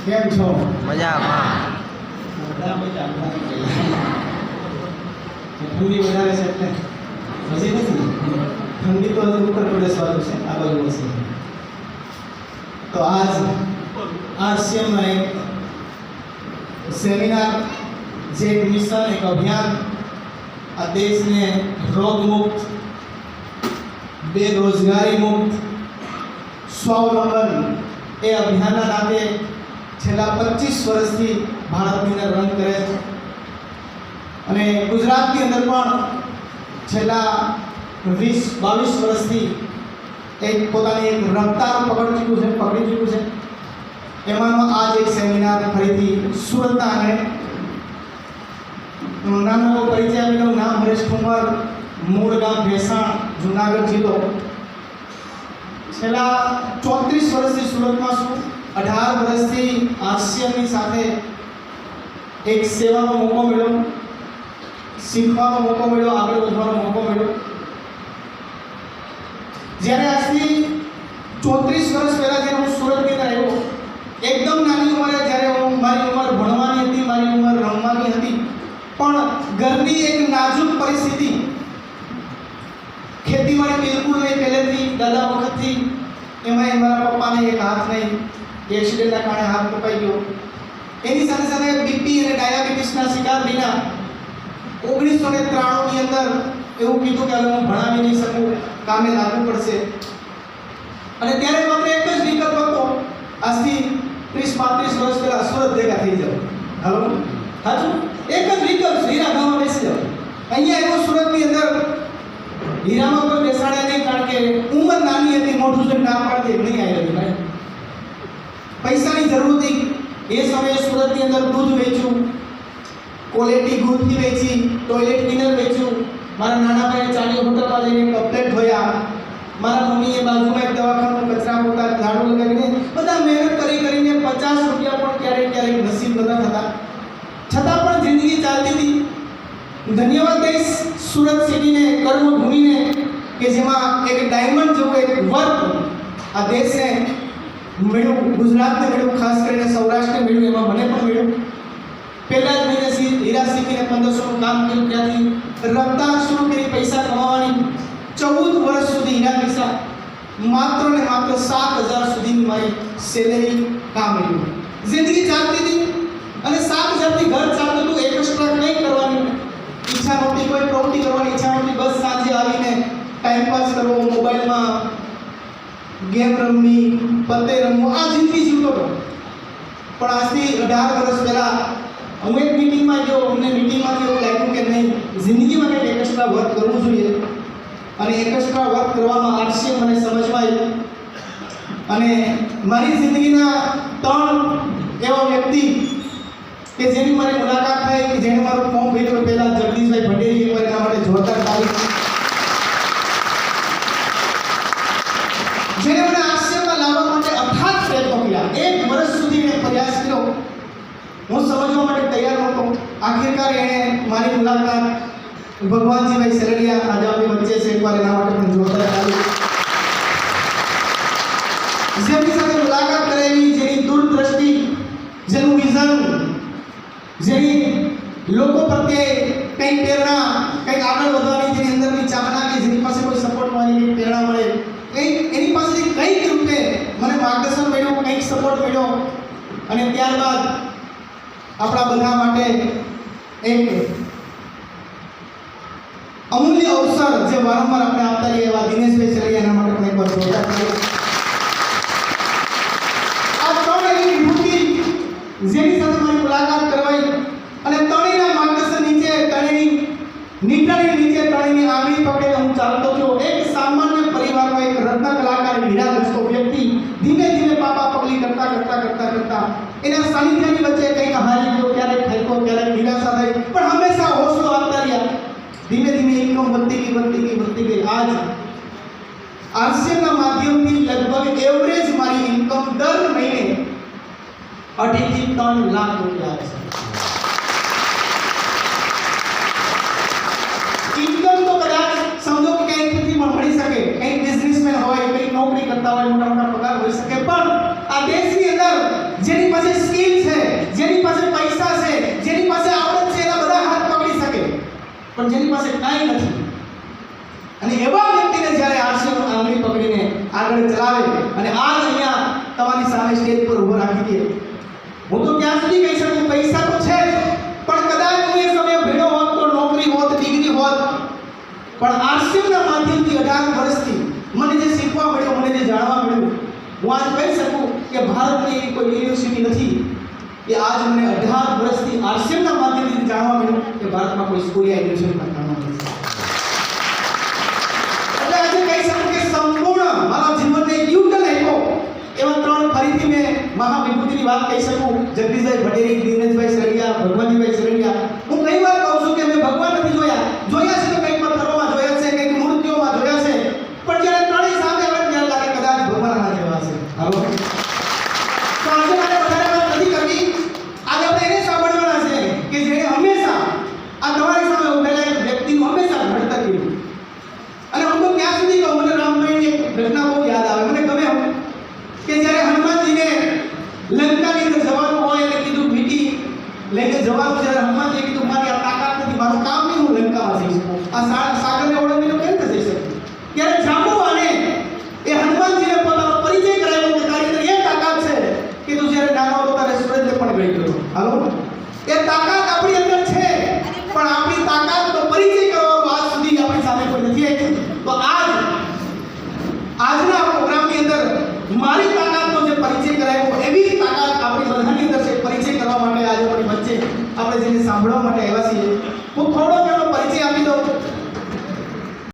કેમ છો? મજામાં. ઠંડી વધારે છે એટલે હજી નથી. ઠંડી તો હજી ઉત્તર પ્રદેશ વાળું છે, આ બાજુ હશે. તો આજ આરસીએમમાં એક સેમિનાર, જે એક મિશન, એક અભિયાન આ દેશને રોગમુક્ત, બેરોજગારી મુક્ત, સ્વાવલંબન એ અભિયાનના નામે છેલ્લા 25 વર્ષથી ભારતની અંદર રન કરે છે. અને ગુજરાતની અંદર પણ છેલ્લા 20-22 વર્ષથી એક પોતાની એક રફતાર પકડી ચૂક્યું છે. એમાંનો આજ એક સેમિનાર ફરીથી સુરતના આંગણે. નામનો પરિચય આપેલો, નામ હરેશ ઠુમર, મૂળ ગામ ભેસાણ, જુનાગઢ જિલ્લો. છેલ્લા 34 વર્ષથી સુરતમાં છું. 18 વર્ષથી આરસીએમની સાથે એક સેવાનો મોકો મળ્યો, શીખવાનો મોકો મળ્યો, આગળ વધવાનો મોકો મળ્યો. જ્યારે આજથી 34 વર્ષ પહેલા જ્યારે હું સુરતની અંદર આવ્યો, એકદમ નાની ઉંમરે, જ્યારે મારી ઉંમર ભણવાની હતી, મારી ઉંમર રમવાની હતી, પણ ઘરની એક નાજુક પરિસ્થિતિ, ખેતીવાડી બિલકુલ નહીં પહેલેથી, દાદા વખતથી, એમાં મારા પપ્પાને એક હાથ નહીં, એક્સિડન્ટના કારણે હાથ કપાઈ ગયો. એની સાથે સાથે બીપી અને ડાયાબિટીસના શિકાર બન્યા. 1993 ની અંદર એવું કીધું કે હવે હું ભણાવી નહીં શકું, કામે લાગવું પડશે. અને ત્યારે માત્ર એક જ વિકલ્પ હતો, આજથી 30-35 વર્ષ પહેલા સુરત ભેગા થઈ જાવ. હાલો, સાચું? એક જ વિકલ્પ, હીરા ગામમાં બેસી જાવ. અહીંયા એવો સુરતની અંદર હીરામાં કોઈ બેસાડ્યા નહીં, કારણ કે ઉંમર નાની હતી, મોઢું જોઈને ના પાડતી નહીં આવી રહી. પૈસાની જરૂર હતી. એ સમયે સુરતની અંદર દૂધ વેચ્યું, ક્વોલિટી દૂધની વેચી, ટોયલેટ ક્લીનર વેચ્યું. મારા નાના ભાઈએ ચાની હોટલમાં જઈને કપલેટ ધોયા. મારા મમ્મીએ બાજુમાં એક દવાખાનું, કચરા પોતા, ઝાડુ લગાવીને બધા મહેનત કરીને 50 રૂપિયા પણ ક્યારેક નસીબ નતા થતા, છતાં પણ જિંદગી ચાલતી હતી. ધન્યવાદ દઈશ સુરત સિટીને, કર્મભૂમિને, કે જેમાં એક ડાયમંડ જેવું એક વર્ક આ દેશને મળ્યું, ગુજરાતને મળ્યું, ખાસ કરીને સૌરાષ્ટ્રને મળ્યું, એમાં મને પણ મળ્યું. પહેલા જ મહિને હીરા શીખીને 1500નું કામ કર્યું, ત્યાંથી રફતાર શરૂ કરી પૈસા કમાવાની. 14 વર્ષ સુધી હીરા પૈસા, માત્ર ને માત્ર 7000 સુધીની મારી સેલેરી કામ મળ્યું. જિંદગી ચાલતી હતી અને 7000થી ઘર ચાલતું હતું. એક્સ્ટ્રા કંઈ કરવાની ઈચ્છા નહોતી, કોઈ પ્રવૃત્તિ કરવાની ઈચ્છા નહોતી. બસ સાંજે આવીને ટાઈમ પાસ કરવો, મોબાઈલમાં ગેમ રમવી, પત્તે રમવું, આ જિંદગી જીવતો હતો. પણ આજથી 18 વર્ષ પહેલા હું એક મીટિંગમાં ગયો. અમને મીટિંગમાંથી એવું લાગ્યું કે નહીં, જિંદગીમાં કંઈક એક્સ્ટ્રા વર્ક કરવું જોઈએ. અને એક્સ્ટ્રા વર્ક કરવામાં આરસીએમ મને સમજમાં આવ્યું. અને મારી જિંદગીના 3 એવા વ્યક્તિ કે જેની મારી મુલાકાત થઈ, કે જેણે મારું ફોર્મ ભર્યું. પહેલા જગદીશભાઈ ભંડેરી, એકવાર એના માટે જોરદાર તારીફ. જેને મને આરસીએમમાં લાવવા માટે અથાગ પ્રયત્નો કર્યા. 1 વર્ષ સુધી મેં પ્રયાસ કર્યો. હું સમજવા માટે તૈયાર નહોતો. આખિરકાર એણે મારી મુલાકાત, ભગવાનજીભાઈ સરડિયા આજે આપણી વચ્ચે છે, એકવાર એના માટે પણ જોરદાર તારીફ. જેની સાથે મુલાકાત કરેલી, જેની દૂરદ્રષ્ટિ, જેનું વિઝન, જેની લોકો પ્રત્યે કંઈક પ્રેરણા, કંઈક આગળ વધવાની જેની અંદરની ચાહના, કે જેની પાસે કોઈ સપોર્ટ મળે, કંઈક પ્રેરણા મળે, એની પાસેથી કંઈક રૂપે મને માર્ગદર્શન મળ્યું, કંઈક સપોર્ટ મળ્યો. અને ત્યારબાદ આપણા બધા માટે એક અમૂલ્ય અવસર, જે વારંવાર આપણે આપતા રહીએ, એવા દિનેશભાઈ સરૈયા, એના માટે પણ એકવાર જોરદાર તારીફ. આ 3 એવી વિભૂતિ જેની સાથે મારી મુલાકાત કરવાઈ, અને ત્રણેયના માર્ગદર્શન નીચે, ત્રણેયની નીકળીની નીચે, ત્રણેયની આંગળી પકડીને હું ચાલતો થયો. એક સામાન્ય પરિવારનો એક રત્ન કલાકાર, હીરા ઘસતો વ્યક્તિ, ધીમે ધીમે પાપા પગલી કરતા એના સાનિધ્યની વચ્ચે કંઈક હારી ગયો, ક્યારેક થાક્યો, ક્યારેક નિરાશા થઈ, પણ હંમેશા હોંસલો આપતા રહ્યા. ધીમે ધીમે ઇન્કમ વધતી ગઈ. આજ આરસીએમના માધ્યમથી લગભગ એવરેજ મારી ઇન્કમ દર મહિને 2.5 થી 3 લાખ રૂપિયા આવે છે. ઇન્કમ તો કદાચ સમજો કે કંઈકથી મળી શકે, કંઈક બિઝનેસમેન હોય, કંઈક નોકરી કરતા હોય, મોટા પગાર હોઈ શકે, પણ આ દેશની અંદર જેની પાસે સ્કિલ પણ જેની પાસે કાંઈ નથી, અને એવા વ્યક્તિને જ્યારે આરસીએમ આંગળી પકડીને આગળ ચલાવે અને આજ અહીંયા તમારી સામે સ્ટેજ પર ઊભો રાખી દે, હું તો ત્યાં સુધી કહી શકું પૈસા તો છે જ, પણ કદાચ હું એ સમયે ભેડો હોત તો નોકરી હોત, ડિગ્રી હોત, પણ આરસીએમના માધ્યમથી 18 વર્ષથી મને જે શીખવા મળ્યું, મને જે જાણવા મળ્યું, હું આજ કહી શકું કે ભારતની એવી કોઈ યુનિવર્સિટી નથી કે આજ મને 18 વર્ષથી આરસીએમના માધ્યમથી જાણવા મળ્યું કે ભારતમાં કોઈ સ્કૂલ યા યુનિવર્સિટીમાં જાણવા મળે છે. એટલે આજે કહી શકું કે સંપૂર્ણ મારા જીવનને યુટર્ન આપ્યો એવા 3 ફરીથી મેં મહાવિભૂતિની વાત કહી શકું. જગદીશભાઈ ભટેરી, દિનેશભાઈ સરૈયા, ભગવાનજીભાઈ સરૈયા,